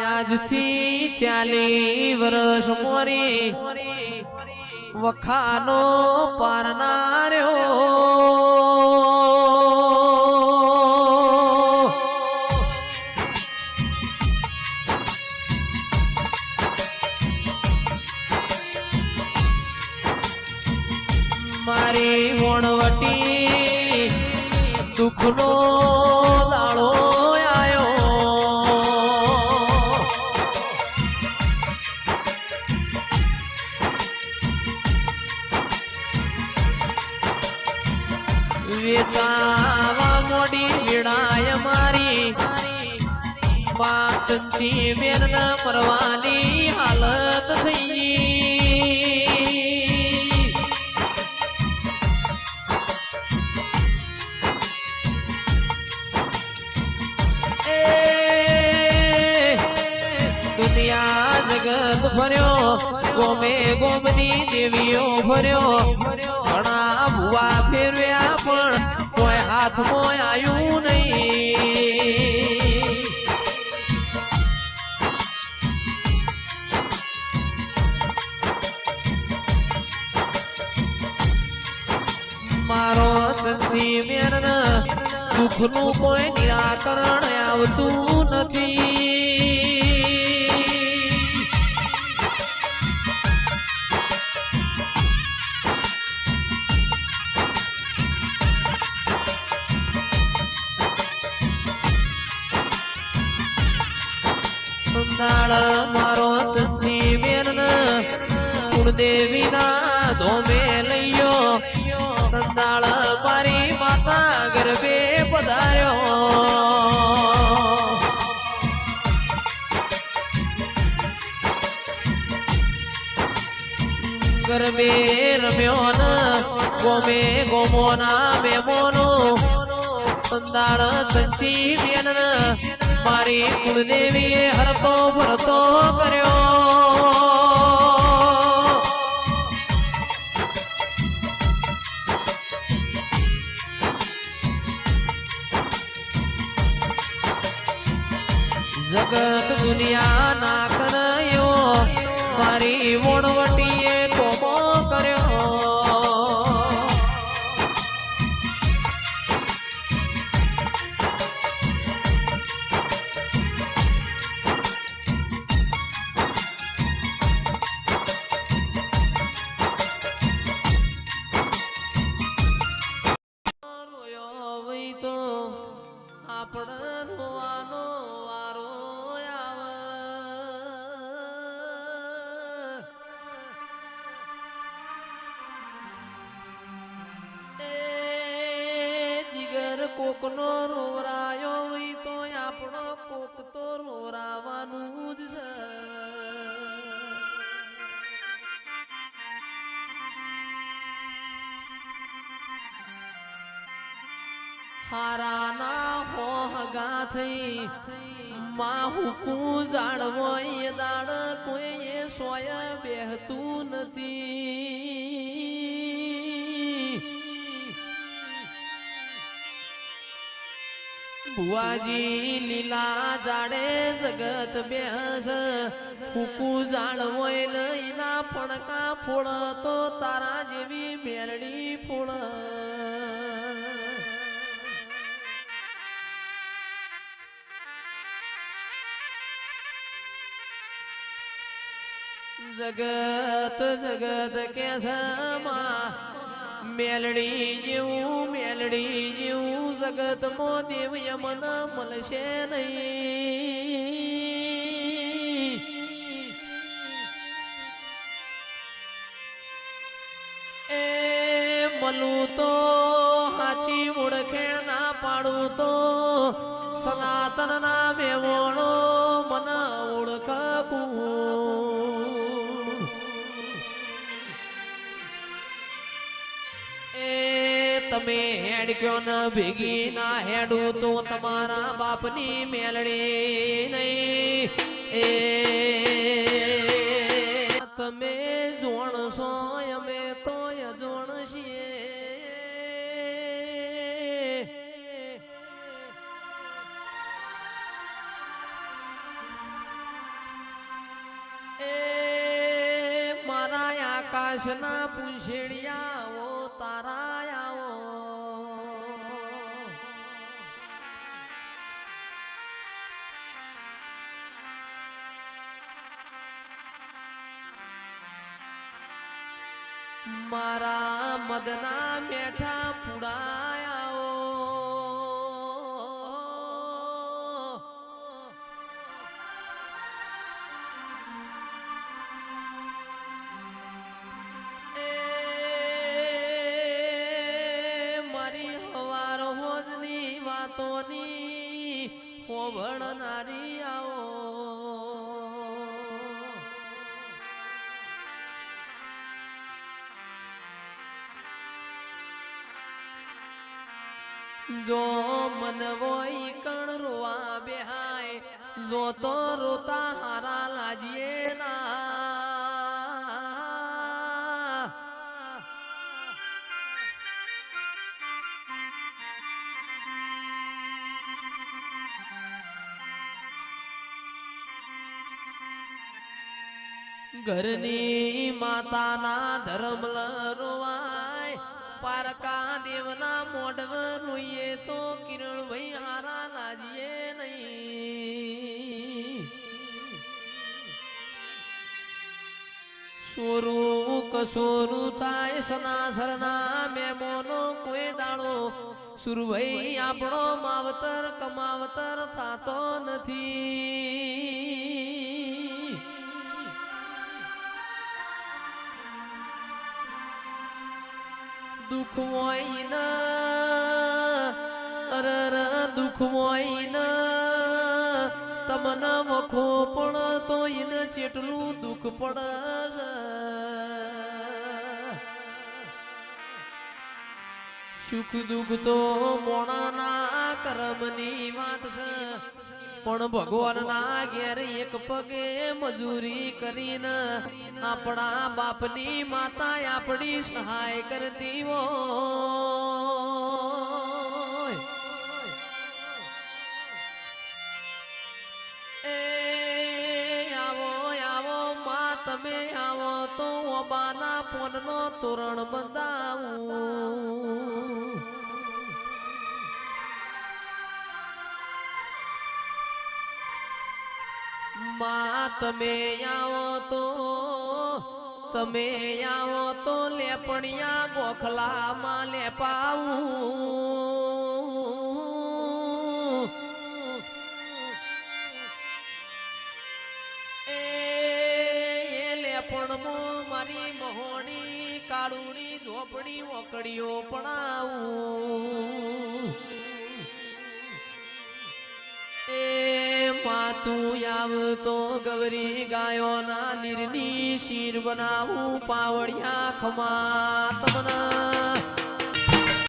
આજથી 40 વર્ષ મોરી વખાનો પારનાર્યો મારી વણવટી દુઃખનો દાળો વેચાવા મોડી વિડાય મારી પાંચી બેન મરવાની હાલત થઈ દુનિયા જગત ભર્યો ગોમે ગોમની દેવીઓ ભર્યો ઘણા ભુવા ફેરવ્યા પણ કોઈ હાથમાં આવ્યું નહીં મારો સંસી મેર દુઃખનું કોઈ નિરાકરણ આવતું નથી મારો સંસી બેન કુળદેવી ના ધોમે લઈયો સંદાળ મારી માતા ગરબે પધાર્યો ગરબે રમ્યો ન ગોમે ગોમોના મેમોનો સંદાળ સંસી બેન મારી કુળદેવીએ હરતો ભરતો કર્યો જગત દુનિયા ના કર્યો મારી વણવટીએ કોમો કર્યો કોકનો રોવરાયો હોય તો આપણો કોક તો રોરાવાનું જ છે હારાના હોહગા થઈ માહુકું જાળવો એ દાડ કોઈ એ સોય બેહતું નથી ભુવાજી લીલા જાડે જગત બેસ કુકુ જાળવોય લઈના ફણકા ફોડ તો તારા જેવી મેરડી ફોડ જગત જગત કેસમાં મેલડી જેવું જગત મો દેવ યમન મળશે નહીં એ મળું તો હાચી ઓળખેણ ના પાડું તો સનાતન ના મેવણો મન ઓળખવું તમે હેડ ક્યો ન ભેગી ના હેડું તો તમારા બાપની મેલડી નહીં એ તમે જોણશો અમે તો જોણ છીએ આકાશના પૂંછેડિયાઓ તારાયાઓ મારા મદના મેઠા પુડાયાઓ વાતોની હોભળનારી આવો જો મન વોઈ કણ રોવા બેહાય જો તો રોતા હારા લાજીએ ના ઘરની માતાના ધર્મ રોવાય પારકા દેવના મોઢવ રોઈએ તો કિરણ ભાઈ હારા લાજીએ નહીં સોરું કસોરું થાય સનાથરના મેમોનો કોઈ દાડો સુરભાઈ આપણો માવતર કમાવતર થાતો નથી દુઃખ હોય ન અરર દુઃખ હોય ન તમને વખો પણ તો એને જેટલું દુઃખ પડે સુખ દુઃખ તો મોણાના કર્મની વાત છે પણ ભગવાનના ઘેર એક પગે મજૂરી કરીને આપણા બાપની માતા આપણી સહાય કરતી હોય એ આવો આવો માં તમે આવો તો ઓબાના પોનનો તોરણ બંધાવું માં તમે આવો તો લેપણિયા ગોખલામાં લેપાવું એ લેપણમાં મારી મહોણી કાળુની ઝોપડી ઓકડીઓ પણાવું એ માતું આવતો ગવરી ગાયોના નીરની શીર બનાવું પાવડિયા ખમા તમને